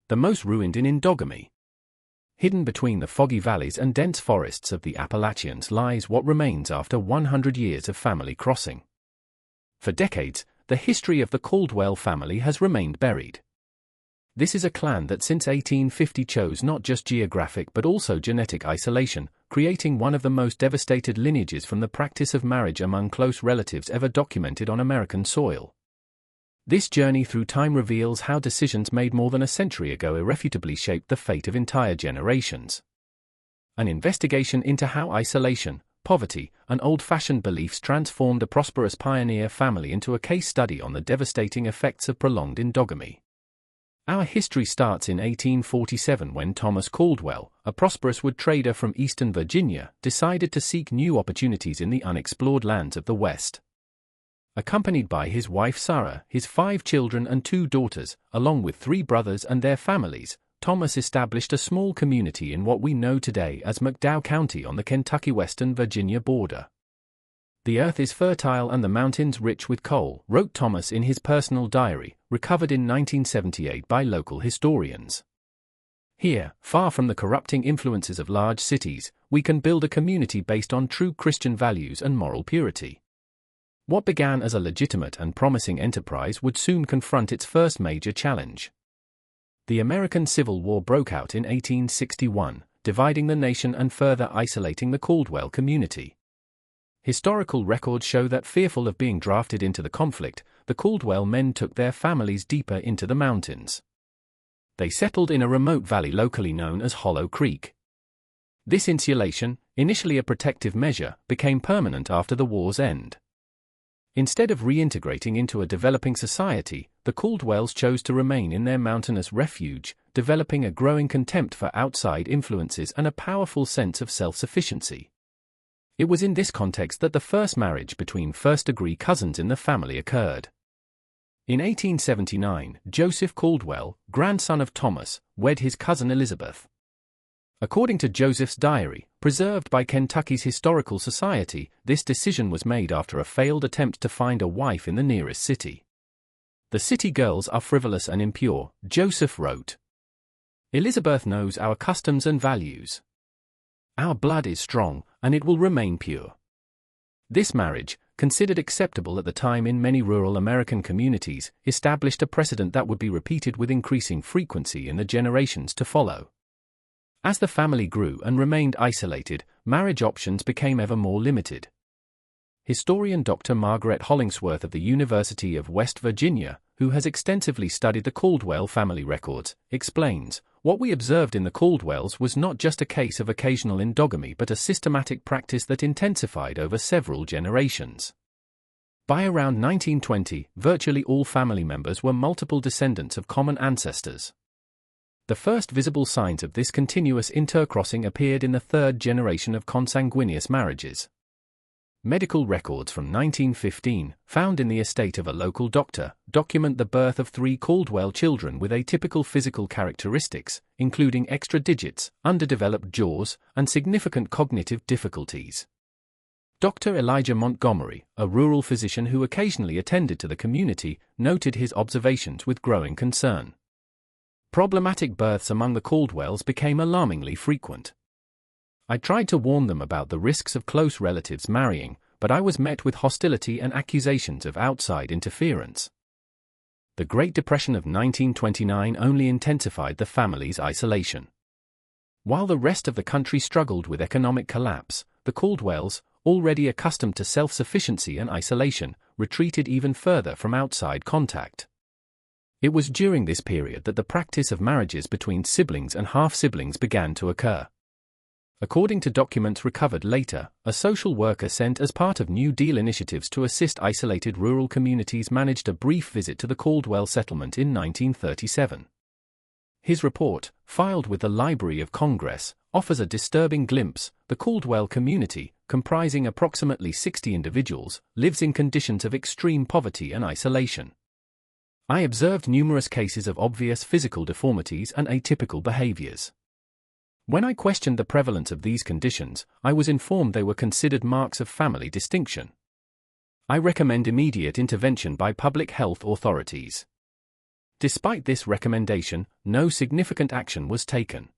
the most ruined in endogamy. Hidden between the foggy valleys and dense forests of the Appalachians lies what remains after 100 years of family crossing. For decades, the history of the Caldwell family has remained buried. This is a clan that since 1850 chose not just geographic but also genetic isolation, creating one of the most devastated lineages from the practice of marriage among close relatives ever documented on American soil. This journey through time reveals how decisions made more than a century ago irrefutably shaped the fate of entire generations. An investigation into how isolation, poverty, and old-fashioned beliefs transformed a prosperous pioneer family into a case study on the devastating effects of prolonged endogamy. Our history starts in 1847 when Thomas Caldwell, a prosperous wood trader from eastern Virginia, decided to seek new opportunities in the unexplored lands of the West. Accompanied by his wife Sarah, his 5 children and 2 daughters, along with 3 brothers and their families, Thomas established a small community in what we know today as McDowell County on the Kentucky-Western Virginia border. "The earth is fertile and the mountains rich with coal," wrote Thomas in his personal diary, recovered in 1978 by local historians. "Here, far from the corrupting influences of large cities, we can build a community based on true Christian values and moral purity." What began as a legitimate and promising enterprise would soon confront its first major challenge. The American Civil War broke out in 1861, dividing the nation and further isolating the Caldwell community. Historical records show that, fearful of being drafted into the conflict, the Caldwell men took their families deeper into the mountains. They settled in a remote valley locally known as Hollow Creek. This insulation, initially a protective measure, became permanent after the war's end. Instead of reintegrating into a developing society, the Caldwells chose to remain in their mountainous refuge, developing a growing contempt for outside influences and a powerful sense of self-sufficiency. It was in this context that the first marriage between first-degree cousins in the family occurred. In 1879, Joseph Caldwell, grandson of Thomas, wed his cousin Elizabeth. According to Joseph's diary, preserved by Kentucky's Historical Society, this decision was made after a failed attempt to find a wife in the nearest city. "The city girls are frivolous and impure," Joseph wrote. "Elizabeth knows our customs and values. Our blood is strong, and it will remain pure." This marriage, considered acceptable at the time in many rural American communities, established a precedent that would be repeated with increasing frequency in the generations to follow. As the family grew and remained isolated, marriage options became ever more limited. Historian Dr. Margaret Hollingsworth of the University of West Virginia, who has extensively studied the Caldwell family records, explains, "What we observed in the Caldwells was not just a case of occasional endogamy but a systematic practice that intensified over several generations." By around 1920, virtually all family members were multiple descendants of common ancestors. The first visible signs of this continuous intercrossing appeared in the 3rd generation of consanguineous marriages. Medical records from 1915, found in the estate of a local doctor, document the birth of 3 Caldwell children with atypical physical characteristics, including extra digits, underdeveloped jaws, and significant cognitive difficulties. Dr. Elijah Montgomery, a rural physician who occasionally attended to the community, noted his observations with growing concern. Problematic births among the Caldwells became alarmingly frequent. "I tried to warn them about the risks of close relatives marrying, but I was met with hostility and accusations of outside interference." The Great Depression of 1929 only intensified the family's isolation. While the rest of the country struggled with economic collapse, the Caldwells, already accustomed to self-sufficiency and isolation, retreated even further from outside contact. It was during this period that the practice of marriages between siblings and half-siblings began to occur. According to documents recovered later, a social worker sent as part of New Deal initiatives to assist isolated rural communities managed a brief visit to the Caldwell settlement in 1937. His report, filed with the Library of Congress, offers a disturbing glimpse. The Caldwell community, comprising approximately 60 individuals, lives in conditions of extreme poverty and isolation. "I observed numerous cases of obvious physical deformities and atypical behaviors. When I questioned the prevalence of these conditions, I was informed they were considered marks of family distinction. I recommend immediate intervention by public health authorities." Despite this recommendation, no significant action was taken.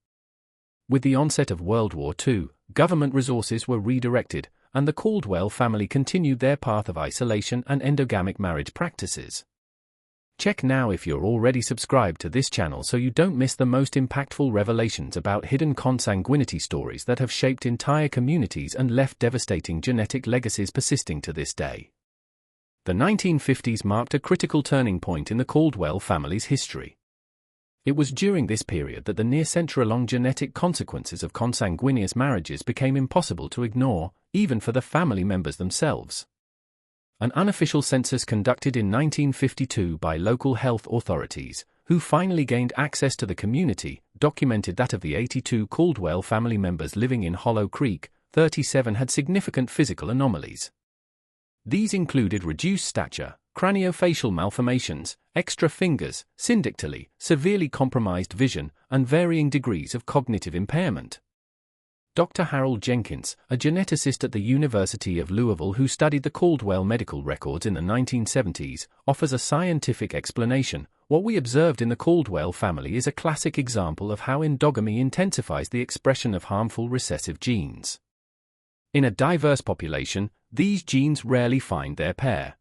With the onset of World War II, government resources were redirected, and the Caldwell family continued their path of isolation and endogamic marriage practices. Check now if you're already subscribed to this channel so you don't miss the most impactful revelations about hidden consanguinity stories that have shaped entire communities and left devastating genetic legacies persisting to this day. The 1950s marked a critical turning point in the Caldwell family's history. It was during this period that the near-century-long genetic consequences of consanguineous marriages became impossible to ignore, even for the family members themselves. An unofficial census conducted in 1952 by local health authorities, who finally gained access to the community, documented that of the 82 Caldwell family members living in Hollow Creek, 37 had significant physical anomalies. These included reduced stature, craniofacial malformations, extra fingers, syndactyly, severely compromised vision, and varying degrees of cognitive impairment. Dr. Harold Jenkins, a geneticist at the University of Louisville who studied the Caldwell medical records in the 1970s, offers a scientific explanation. What we observed in the Caldwell family is a classic example of how endogamy intensifies the expression of harmful recessive genes. In a diverse population, these genes rarely find their pair.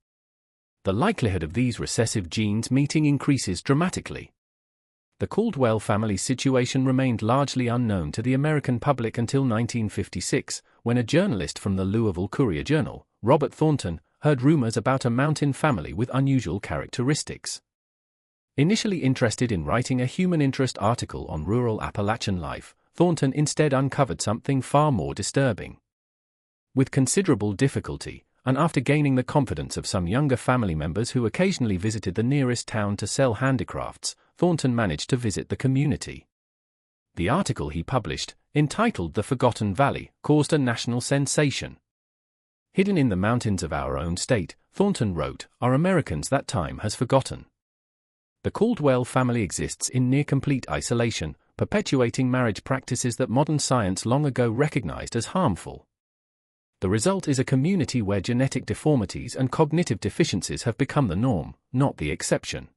The likelihood of these recessive genes meeting increases dramatically. The Caldwell family's situation remained largely unknown to the American public until 1956, when a journalist from the Louisville Courier-Journal, Robert Thornton, heard rumors about a mountain family with unusual characteristics. Initially interested in writing a human interest article on rural Appalachian life, Thornton instead uncovered something far more disturbing. With considerable difficulty, and after gaining the confidence of some younger family members who occasionally visited the nearest town to sell handicrafts, Thornton managed to visit the community. The article he published, entitled "The Forgotten Valley," caused a national sensation. Hidden in the mountains of our own state, Thornton wrote, "Are Americans that time has forgotten." The Caldwell family exists in near-complete isolation, perpetuating marriage practices that modern science long ago recognized as harmful. The result is a community where genetic deformities and cognitive deficiencies have become the norm, not the exception.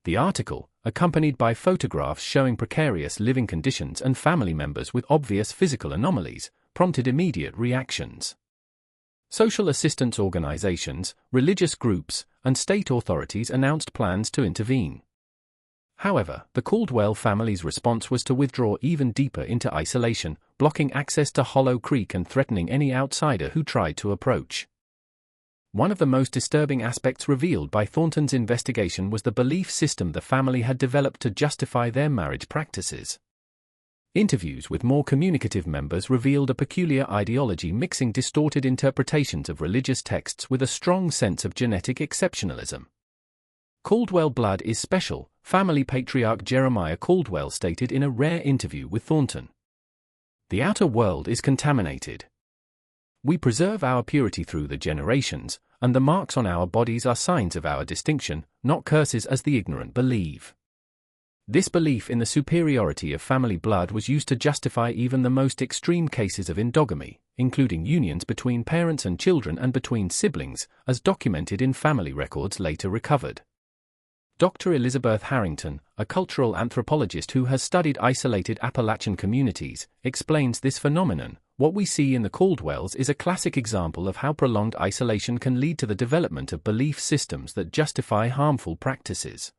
The article, accompanied by photographs showing precarious living conditions and family members with obvious physical anomalies, prompted immediate reactions. Social assistance organizations, religious groups, and state authorities announced plans to intervene. However, the Caldwell family's response was to withdraw even deeper into isolation, blocking access to Hollow Creek and threatening any outsider who tried to approach. One of the most disturbing aspects revealed by Thornton's investigation was the belief system the family had developed to justify their marriage practices. Interviews with more communicative members revealed a peculiar ideology mixing distorted interpretations of religious texts with a strong sense of genetic exceptionalism. Caldwell blood is special, family patriarch Jeremiah Caldwell stated in a rare interview with Thornton. The outer world is contaminated. We preserve our purity through the generations, and the marks on our bodies are signs of our distinction, not curses as the ignorant believe. This belief in the superiority of family blood was used to justify even the most extreme cases of endogamy, including unions between parents and children and between siblings, as documented in family records later recovered. Dr. Elizabeth Harrington, a cultural anthropologist who has studied isolated Appalachian communities, explains this phenomenon. What we see in the Caldwells is a classic example of how prolonged isolation can lead to the development of belief systems that justify harmful practices.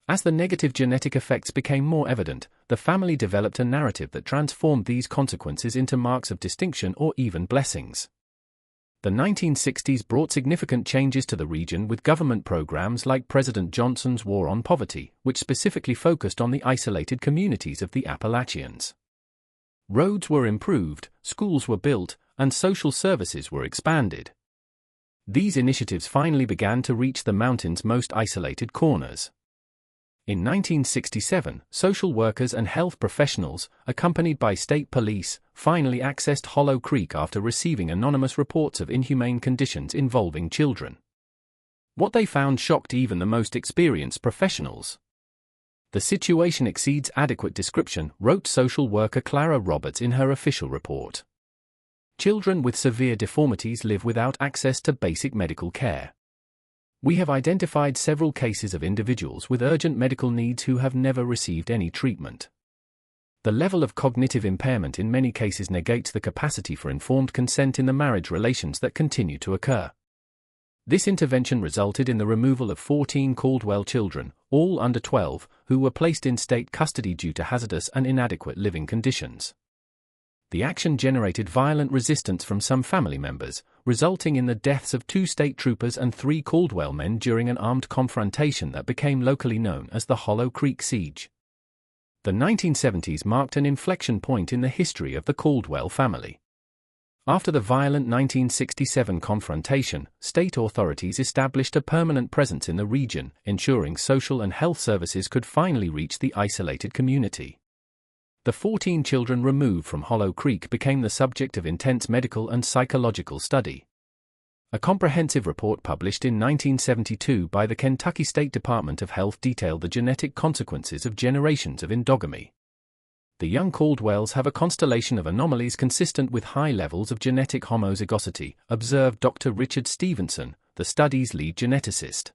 As the negative genetic effects became more evident, the family developed a narrative that transformed these consequences into marks of distinction or even blessings. The 1960s brought significant changes to the region with government programs like President Johnson's War on Poverty, which specifically focused on the isolated communities of the Appalachians. Roads were improved, schools were built, and social services were expanded. These initiatives finally began to reach the mountain's most isolated corners. In 1967, social workers and health professionals, accompanied by state police, finally accessed Hollow Creek after receiving anonymous reports of inhumane conditions involving children. What they found shocked even the most experienced professionals. "The situation exceeds adequate description," wrote social worker Clara Roberts in her official report. "Children with severe deformities live without access to basic medical care. We have identified several cases of individuals with urgent medical needs who have never received any treatment. The level of cognitive impairment in many cases negates the capacity for informed consent in the marriage relations that continue to occur. This intervention resulted in the removal of 14 Caldwell children, all under 12, who were placed in state custody due to hazardous and inadequate living conditions. The action generated violent resistance from some family members, resulting in the deaths of 2 state troopers and 3 Caldwell men during an armed confrontation that became locally known as the Hollow Creek Siege. The 1970s marked an inflection point in the history of the Caldwell family. After the violent 1967 confrontation, state authorities established a permanent presence in the region, ensuring social and health services could finally reach the isolated community. The 14 children removed from Hollow Creek became the subject of intense medical and psychological study. A comprehensive report published in 1972 by the Kentucky State Department of Health detailed the genetic consequences of generations of endogamy. The young Caldwells have a constellation of anomalies consistent with high levels of genetic homozygosity, observed Dr. Richard Stevenson, the study's lead geneticist.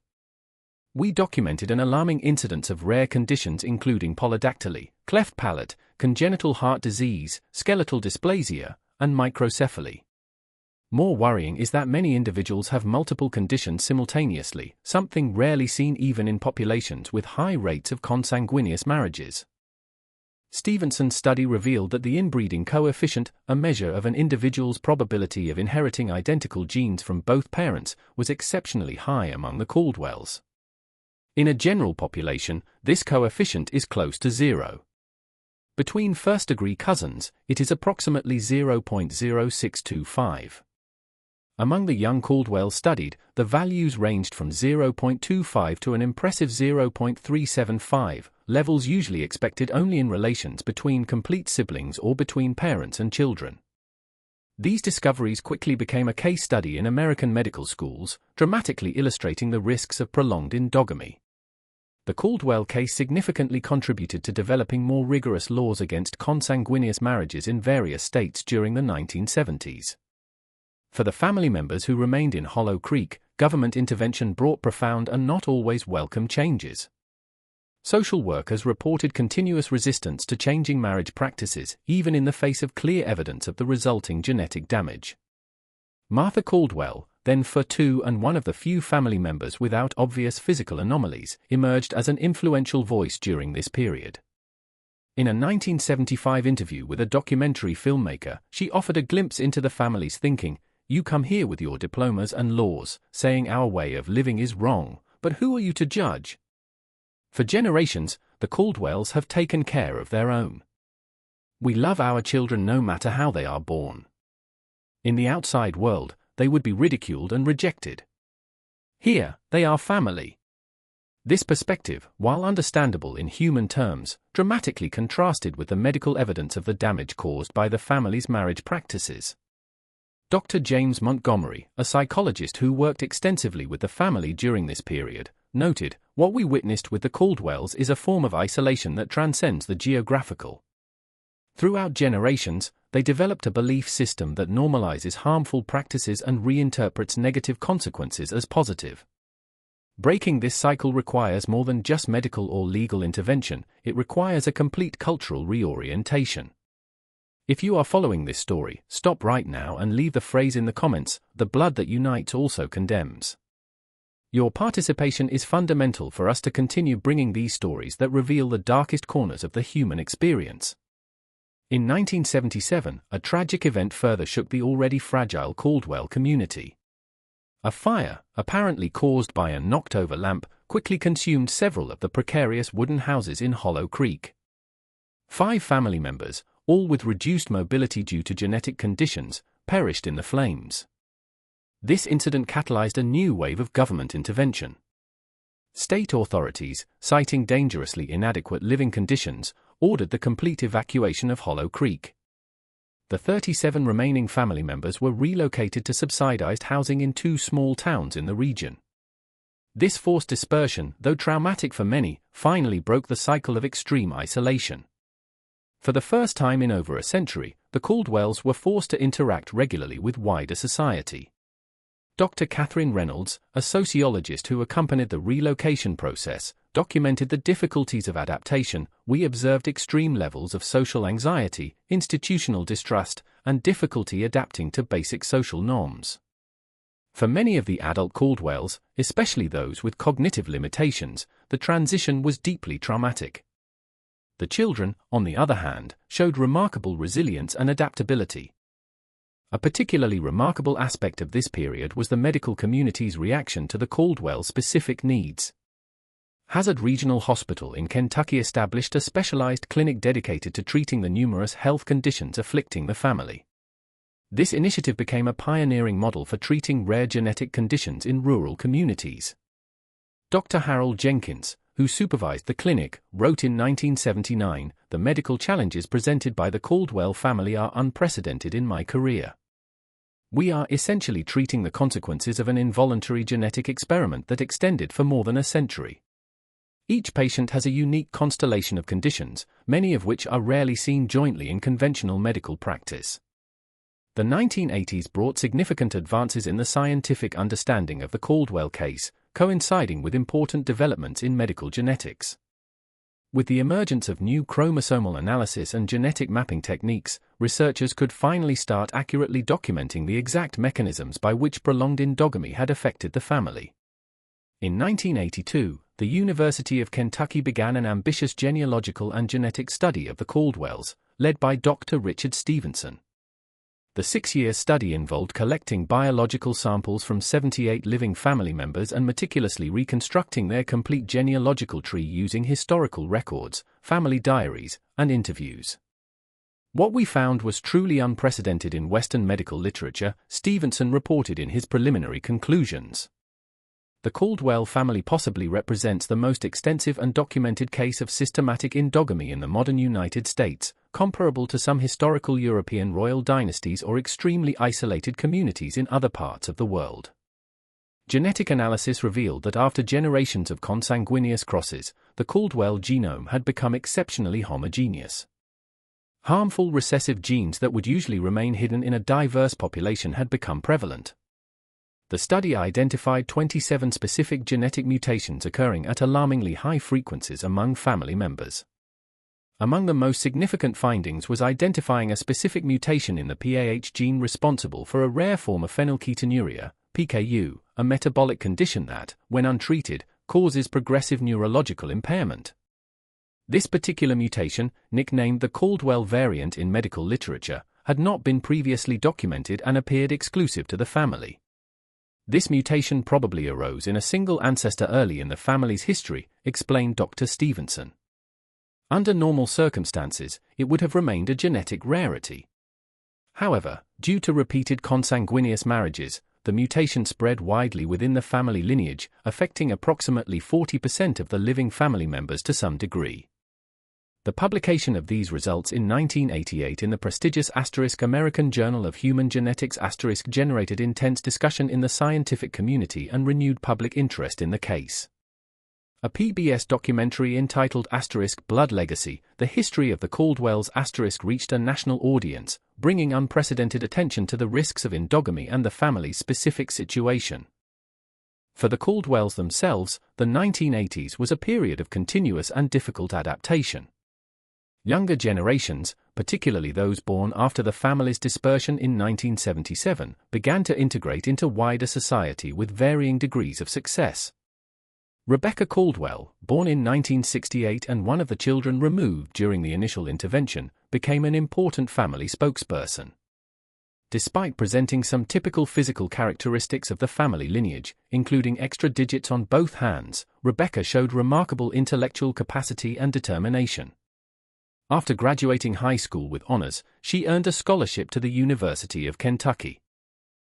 We documented an alarming incidence of rare conditions including polydactyly, cleft palate, congenital heart disease, skeletal dysplasia, and microcephaly. More worrying is that many individuals have multiple conditions simultaneously, something rarely seen even in populations with high rates of consanguineous marriages. Stevenson's study revealed that the inbreeding coefficient, a measure of an individual's probability of inheriting identical genes from both parents, was exceptionally high among the Caldwells. In a general population, this coefficient is close to 0. Between first-degree cousins, it is approximately 0.0625. Among the young Caldwells studied, the values ranged from 0.25 to an impressive 0.375, levels usually expected only in relations between complete siblings or between parents and children. These discoveries quickly became a case study in American medical schools, dramatically illustrating the risks of prolonged endogamy. The Caldwell case significantly contributed to developing more rigorous laws against consanguineous marriages in various states during the 1970s. For the family members who remained in Hollow Creek, government intervention brought profound and not always welcome changes. Social workers reported continuous resistance to changing marriage practices, even in the face of clear evidence of the resulting genetic damage. Martha Caldwell, then 42 and one of the few family members without obvious physical anomalies, emerged as an influential voice during this period. In a 1975 interview with a documentary filmmaker, she offered a glimpse into the family's thinking. "You come here with your diplomas and laws, saying our way of living is wrong, but who are you to judge?" For generations, the Caldwells have taken care of their own. "We love our children no matter how they are born. In the outside world, they would be ridiculed and rejected. Here, they are family." This perspective, while understandable in human terms, dramatically contrasted with the medical evidence of the damage caused by the family's marriage practices. Dr. James Montgomery, a psychologist who worked extensively with the family during this period, noted, "What we witnessed with the Caldwells is a form of isolation that transcends the geographical. Throughout generations, they developed a belief system that normalizes harmful practices and reinterprets negative consequences as positive. Breaking this cycle requires more than just medical or legal intervention, it requires a complete cultural reorientation." If you are following this story, stop right now and leave the phrase in the comments, "The blood that unites also condemns." Your participation is fundamental for us to continue bringing these stories that reveal the darkest corners of the human experience. In 1977, a tragic event further shook the already fragile Caldwell community. A fire, apparently caused by a knocked-over lamp, quickly consumed several of the precarious wooden houses in Hollow Creek. 5 family members, all with reduced mobility due to genetic conditions, perished in the flames. This incident catalyzed a new wave of government intervention. State authorities, citing dangerously inadequate living conditions, ordered the complete evacuation of Hollow Creek. The 37 remaining family members were relocated to subsidized housing in 2 small towns in the region. This forced dispersion, though traumatic for many, finally broke the cycle of extreme isolation. For the first time in over a century, the Caldwells were forced to interact regularly with wider society. Dr. Catherine Reynolds, a sociologist who accompanied the relocation process, documented the difficulties of adaptation. We observed extreme levels of social anxiety, institutional distrust, and difficulty adapting to basic social norms. For many of the adult Caldwells, especially those with cognitive limitations, the transition was deeply traumatic. The children, on the other hand, showed remarkable resilience and adaptability. A particularly remarkable aspect of this period was the medical community's reaction to the Caldwell-specific needs. Hazard Regional Hospital in Kentucky established a specialized clinic dedicated to treating the numerous health conditions afflicting the family. This initiative became a pioneering model for treating rare genetic conditions in rural communities. Dr. Harold Jenkins, who supervised the clinic, wrote in 1979, "The medical challenges presented by the Caldwell family are unprecedented in my career. We are essentially treating the consequences of an involuntary genetic experiment that extended for more than a century. Each patient has a unique constellation of conditions, many of which are rarely seen jointly in conventional medical practice." The 1980s brought significant advances in the scientific understanding of the Caldwell case, coinciding with important developments in medical genetics. With the emergence of new chromosomal analysis and genetic mapping techniques, researchers could finally start accurately documenting the exact mechanisms by which prolonged endogamy had affected the family. In 1982, the University of Kentucky began an ambitious genealogical and genetic study of the Caldwells, led by Dr. Richard Stevenson. The 6-year study involved collecting biological samples from 78 living family members and meticulously reconstructing their complete genealogical tree using historical records, family diaries, and interviews. What we found was truly unprecedented in Western medical literature, Stevenson reported in his preliminary conclusions. The Caldwell family possibly represents the most extensive and documented case of systematic endogamy in the modern United States, comparable to some historical European royal dynasties or extremely isolated communities in other parts of the world. Genetic analysis revealed that after generations of consanguineous crosses, the Caldwell genome had become exceptionally homogeneous. Harmful recessive genes that would usually remain hidden in a diverse population had become prevalent. The study identified 27 specific genetic mutations occurring at alarmingly high frequencies among family members. Among the most significant findings was identifying a specific mutation in the PAH gene responsible for a rare form of phenylketonuria, PKU, a metabolic condition that, when untreated, causes progressive neurological impairment. This particular mutation, nicknamed the Caldwell variant in medical literature, had not been previously documented and appeared exclusive to the family. This mutation probably arose in a single ancestor early in the family's history, explained Dr. Stevenson. Under normal circumstances, it would have remained a genetic rarity. However, due to repeated consanguineous marriages, the mutation spread widely within the family lineage, affecting approximately 40% of the living family members to some degree. The publication of these results in 1988 in the prestigious American Journal of Human Genetics generated intense discussion in the scientific community and renewed public interest in the case. A PBS documentary entitled Blood Legacy, The History of the Caldwells reached a national audience, bringing unprecedented attention to the risks of endogamy and the family's specific situation. For the Caldwells themselves, the 1980s was a period of continuous and difficult adaptation. Younger generations, particularly those born after the family's dispersion in 1977, began to integrate into wider society with varying degrees of success. Rebecca Caldwell, born in 1968 and one of the children removed during the initial intervention, became an important family spokesperson. Despite presenting some typical physical characteristics of the family lineage, including extra digits on both hands, Rebecca showed remarkable intellectual capacity and determination. After graduating high school with honors, she earned a scholarship to the University of Kentucky.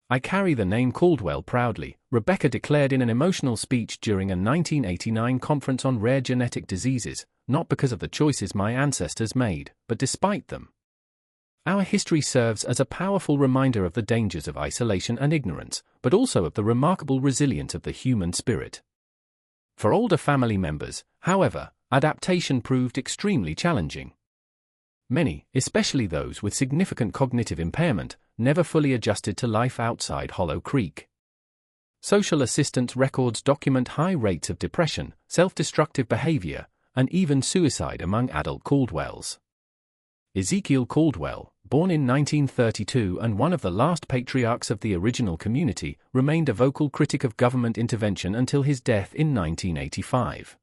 "I carry the name Caldwell proudly," Rebecca declared in an emotional speech during a 1989 conference on rare genetic diseases, "not because of the choices my ancestors made, but despite them. Our history serves as a powerful reminder of the dangers of isolation and ignorance, but also of the remarkable resilience of the human spirit." For older family members, however, adaptation proved extremely challenging. Many, especially those with significant cognitive impairment, never fully adjusted to life outside Hollow Creek. Social assistance records document high rates of depression, self-destructive behavior, and even suicide among adult Caldwells. Ezekiel Caldwell, born in 1932 and one of the last patriarchs of the original community, remained a vocal critic of government intervention until his death in 1985.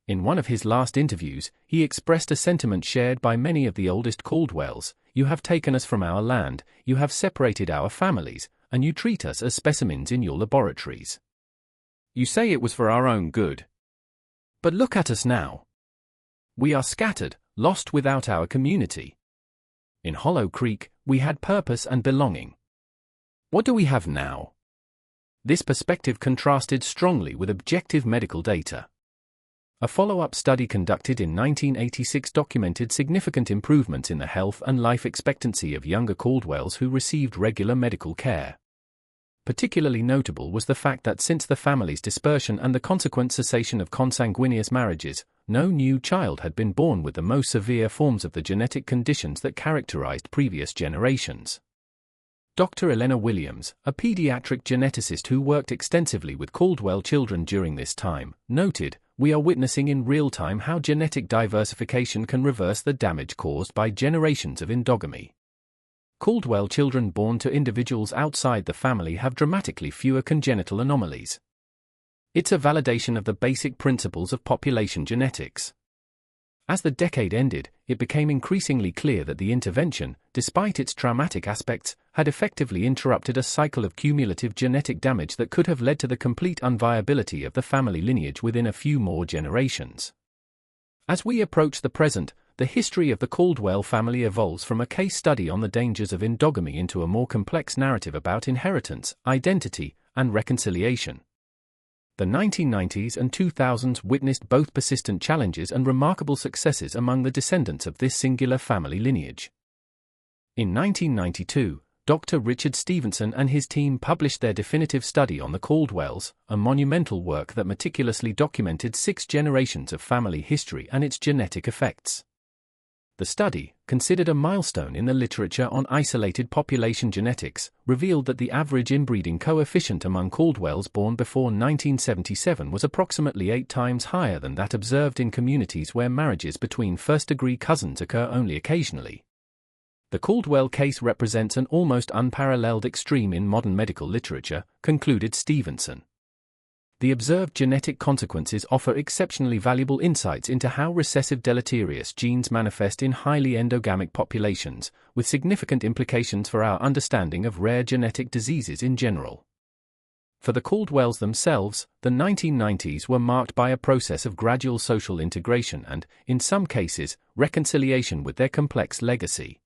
In one of his last interviews, he expressed a sentiment shared by many of the oldest Caldwells: "You have taken us from our land, you have separated our families, and you treat us as specimens in your laboratories. You say it was for our own good. But look at us now. We are scattered, lost without our community. In Hollow Creek, we had purpose and belonging. What do we have now?" This perspective contrasted strongly with objective medical data. A follow-up study conducted in 1986 documented significant improvements in the health and life expectancy of younger Caldwells who received regular medical care. Particularly notable was the fact that since the family's dispersion and the consequent cessation of consanguineous marriages, no new child had been born with the most severe forms of the genetic conditions that characterized previous generations. Dr. Elena Williams, a pediatric geneticist who worked extensively with Caldwell children during this time, noted, "We are witnessing in real time how genetic diversification can reverse the damage caused by generations of endogamy. Caldwell children born to individuals outside the family have dramatically fewer congenital anomalies. It's a validation of the basic principles of population genetics." As the decade ended, it became increasingly clear that the intervention, despite its traumatic aspects, had effectively interrupted a cycle of cumulative genetic damage that could have led to the complete unviability of the family lineage within a few more generations. As we approach the present, the history of the Caldwell family evolves from a case study on the dangers of endogamy into a more complex narrative about inheritance, identity, and reconciliation. The 1990s and 2000s witnessed both persistent challenges and remarkable successes among the descendants of this singular family lineage. In 1992, Dr. Richard Stevenson and his team published their definitive study on the Caldwells, a monumental work that meticulously documented 6 generations of family history and its genetic effects. The study, considered a milestone in the literature on isolated population genetics, revealed that the average inbreeding coefficient among Caldwells born before 1977 was approximately 8 times higher than that observed in communities where marriages between first-degree cousins occur only occasionally. The Caldwell case represents an almost unparalleled extreme in modern medical literature, concluded Stevenson. The observed genetic consequences offer exceptionally valuable insights into how recessive deleterious genes manifest in highly endogamic populations, with significant implications for our understanding of rare genetic diseases in general. For the Caldwells themselves, the 1990s were marked by a process of gradual social integration and, in some cases, reconciliation with their complex legacy.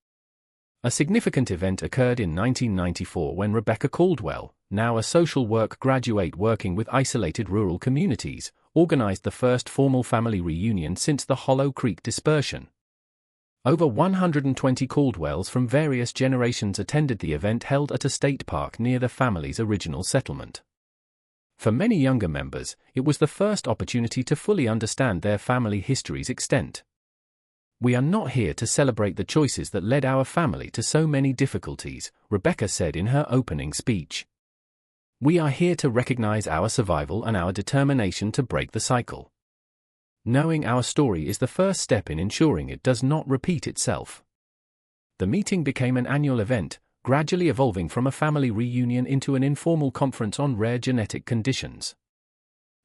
A significant event occurred in 1994 when Rebecca Caldwell, now a social work graduate working with isolated rural communities, organized the first formal family reunion since the Hollow Creek dispersion. Over 120 Caldwells from various generations attended the event held at a state park near the family's original settlement. For many younger members, it was the first opportunity to fully understand their family history's extent. "We are not here to celebrate the choices that led our family to so many difficulties," Rebecca said in her opening speech. "We are here to recognize our survival and our determination to break the cycle. Knowing our story is the first step in ensuring it does not repeat itself." The meeting became an annual event, gradually evolving from a family reunion into an informal conference on rare genetic conditions.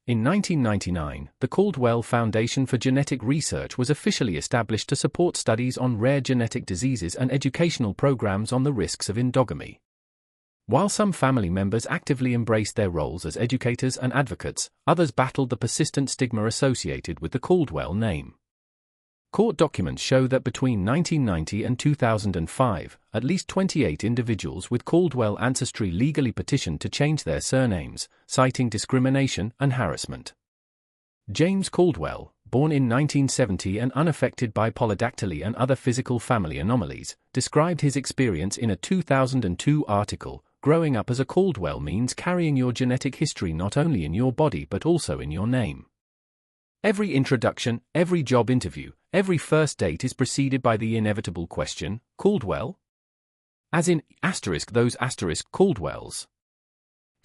In 1999, the Caldwell Foundation for Genetic Research was officially established to support studies on rare genetic diseases and educational programs on the risks of endogamy. While some family members actively embraced their roles as educators and advocates, others battled the persistent stigma associated with the Caldwell name. Court documents show that between 1990 and 2005, at least 28 individuals with Caldwell ancestry legally petitioned to change their surnames, citing discrimination and harassment. James Caldwell, born in 1970 and unaffected by polydactyly and other physical family anomalies, described his experience in a 2002 article. "Growing up as a Caldwell means carrying your genetic history not only in your body but also in your name. Every introduction, every job interview, every first date is preceded by the inevitable question, Caldwell? As in, *those Caldwells.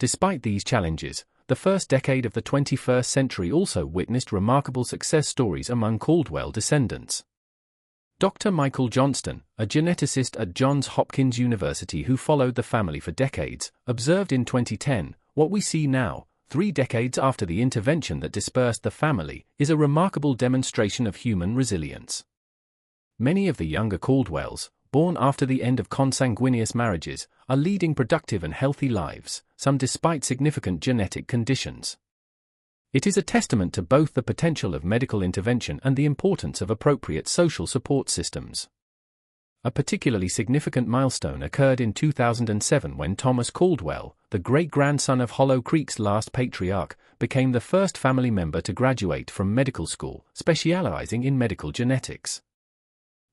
Despite these challenges, the first decade of the 21st century also witnessed remarkable success stories among Caldwell descendants. Dr. Michael Johnston, a geneticist at Johns Hopkins University who followed the family for decades, observed in 2010, "What we see now, 3 decades after the intervention that dispersed the family, is a remarkable demonstration of human resilience." Many of the younger Caldwells, born after the end of consanguineous marriages, are leading productive and healthy lives, some despite significant genetic conditions. It is a testament to both the potential of medical intervention and the importance of appropriate social support systems. A particularly significant milestone occurred in 2007 when Thomas Caldwell, the great-grandson of Hollow Creek's last patriarch, became the first family member to graduate from medical school, specializing in medical genetics.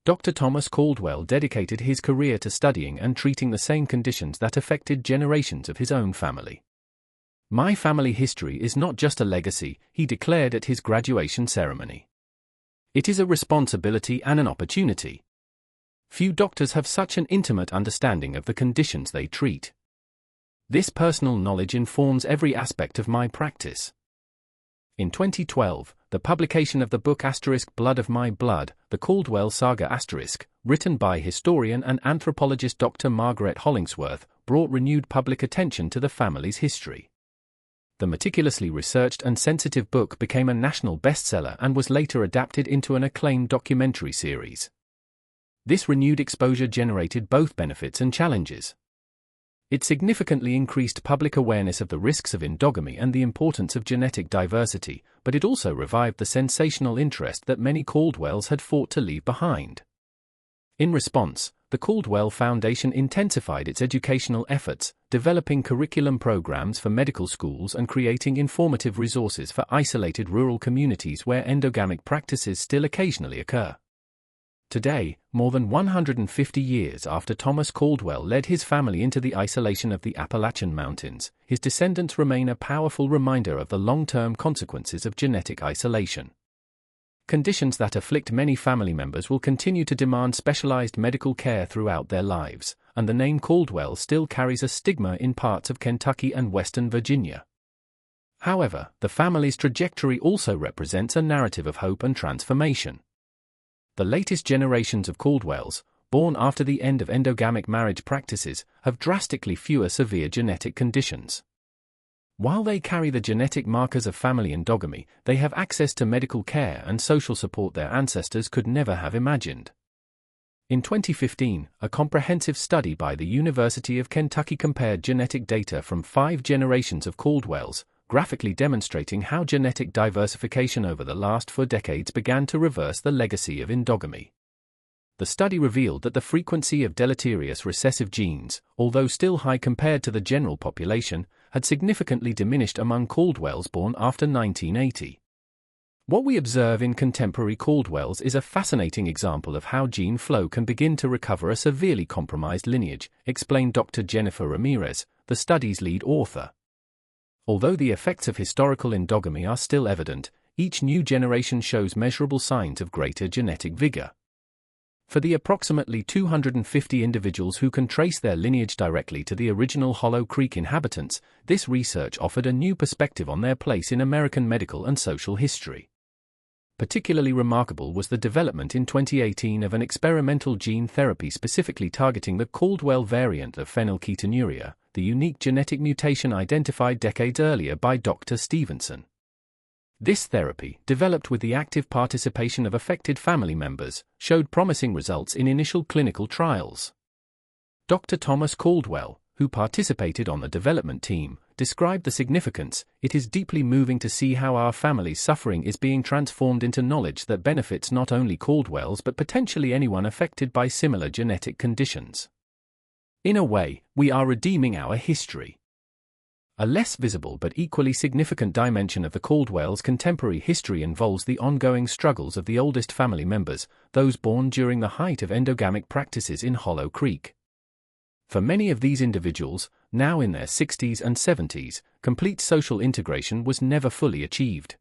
Dr. Thomas Caldwell dedicated his career to studying and treating the same conditions that affected generations of his own family. "My family history is not just a legacy," he declared at his graduation ceremony. "It is a responsibility and an opportunity. Few doctors have such an intimate understanding of the conditions they treat. This personal knowledge informs every aspect of my practice." In 2012, the publication of the book *Blood of My Blood, The Caldwell Saga*, written by historian and anthropologist Dr. Margaret Hollingsworth, brought renewed public attention to the family's history. The meticulously researched and sensitive book became a national bestseller and was later adapted into an acclaimed documentary series. This renewed exposure generated both benefits and challenges. It significantly increased public awareness of the risks of endogamy and the importance of genetic diversity, but it also revived the sensational interest that many Caldwells had fought to leave behind. In response, the Caldwell Foundation intensified its educational efforts, developing curriculum programs for medical schools and creating informative resources for isolated rural communities where endogamic practices still occasionally occur. Today, more than 150 years after Thomas Caldwell led his family into the isolation of the Appalachian Mountains, his descendants remain a powerful reminder of the long-term consequences of genetic isolation. Conditions that afflict many family members will continue to demand specialized medical care throughout their lives, and the name Caldwell still carries a stigma in parts of Kentucky and Western Virginia. However, the family's trajectory also represents a narrative of hope and transformation. The latest generations of Caldwells, born after the end of endogamic marriage practices, have drastically fewer severe genetic conditions. While they carry the genetic markers of family endogamy, they have access to medical care and social support their ancestors could never have imagined. In 2015, a comprehensive study by the University of Kentucky compared genetic data from 5 generations of Caldwells, graphically demonstrating how genetic diversification over the last 4 decades began to reverse the legacy of endogamy. The study revealed that the frequency of deleterious recessive genes, although still high compared to the general population, had significantly diminished among Caldwells born after 1980. What we observe in contemporary Caldwells is a fascinating example of how gene flow can begin to recover a severely compromised lineage, explained Dr. Jennifer Ramirez, the study's lead author. Although the effects of historical endogamy are still evident, each new generation shows measurable signs of greater genetic vigor. For the approximately 250 individuals who can trace their lineage directly to the original Hollow Creek inhabitants, this research offered a new perspective on their place in American medical and social history. Particularly remarkable was the development in 2018 of an experimental gene therapy specifically targeting the Caldwell variant of phenylketonuria, the unique genetic mutation identified decades earlier by Dr. Stevenson. This therapy, developed with the active participation of affected family members, showed promising results in initial clinical trials. Dr. Thomas Caldwell, who participated on the development team, described the significance. "It is deeply moving to see how our family's suffering is being transformed into knowledge that benefits not only Caldwells but potentially anyone affected by similar genetic conditions. In a way, we are redeeming our history." A less visible but equally significant dimension of the Caldwells' contemporary history involves the ongoing struggles of the oldest family members, those born during the height of endogamic practices in Hollow Creek. For many of these individuals, now in their 60s and 70s, complete social integration was never fully achieved.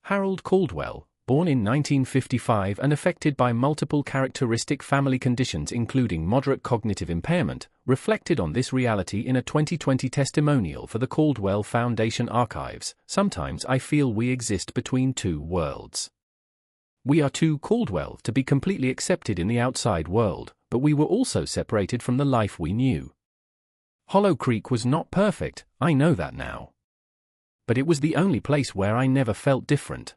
Harold Caldwell, born in 1955 and affected by multiple characteristic family conditions including moderate cognitive impairment, reflected on this reality in a 2020 testimonial for the Caldwell Foundation archives. Sometimes I feel we exist between two worlds. We are too Caldwell to be completely accepted in the outside world, but we were also separated from the life we knew. Hollow Creek was not perfect, I know that now. But it was the only place where I never felt different.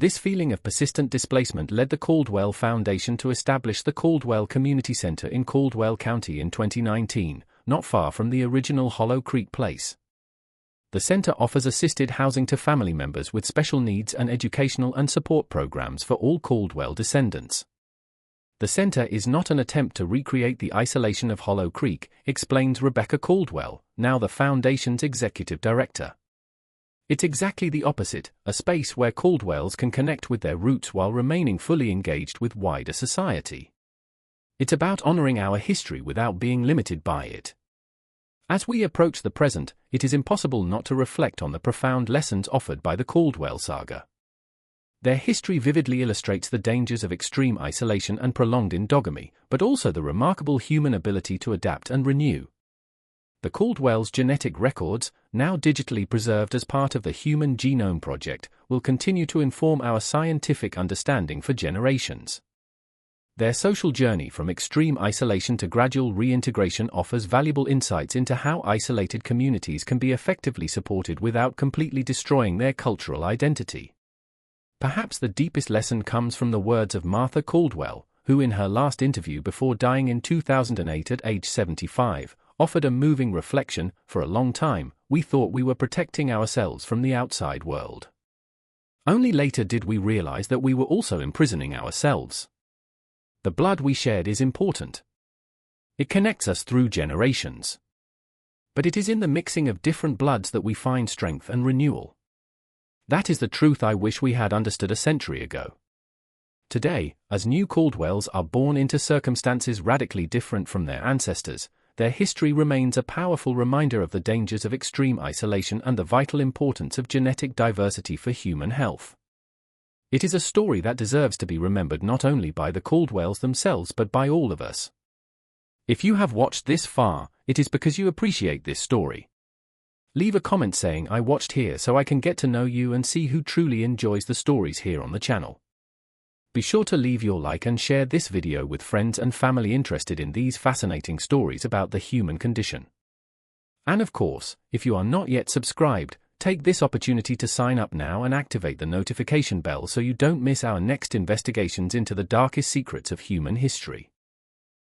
This feeling of persistent displacement led the Caldwell Foundation to establish the Caldwell Community Center in Caldwell County in 2019, not far from the original Hollow Creek place. The center offers assisted housing to family members with special needs and educational and support programs for all Caldwell descendants. The center is not an attempt to recreate the isolation of Hollow Creek, explains Rebecca Caldwell, now the Foundation's executive director. It's exactly the opposite, a space where Caldwells can connect with their roots while remaining fully engaged with wider society. It's about honoring our history without being limited by it. As we approach the present, it is impossible not to reflect on the profound lessons offered by the Caldwell saga. Their history vividly illustrates the dangers of extreme isolation and prolonged endogamy, but also the remarkable human ability to adapt and renew. The Caldwell's genetic records, now digitally preserved as part of the Human Genome Project, will continue to inform our scientific understanding for generations. Their social journey from extreme isolation to gradual reintegration offers valuable insights into how isolated communities can be effectively supported without completely destroying their cultural identity. Perhaps the deepest lesson comes from the words of Martha Caldwell, who in her last interview before dying in 2008 at age 75, offered a moving reflection. For a long time, we thought we were protecting ourselves from the outside world. Only later did we realize that we were also imprisoning ourselves. The blood we shared is important. It connects us through generations. But it is in the mixing of different bloods that we find strength and renewal. That is the truth I wish we had understood a century ago. Today, as new Caldwells are born into circumstances radically different from their ancestors, their history remains a powerful reminder of the dangers of extreme isolation and the vital importance of genetic diversity for human health. It is a story that deserves to be remembered not only by the Caldwells themselves but by all of us. If you have watched this far, it is because you appreciate this story. Leave a comment saying I watched here so I can get to know you and see who truly enjoys the stories here on the channel. Be sure to leave your like and share this video with friends and family interested in these fascinating stories about the human condition. And of course, if you are not yet subscribed, take this opportunity to sign up now and activate the notification bell so you don't miss our next investigations into the darkest secrets of human history.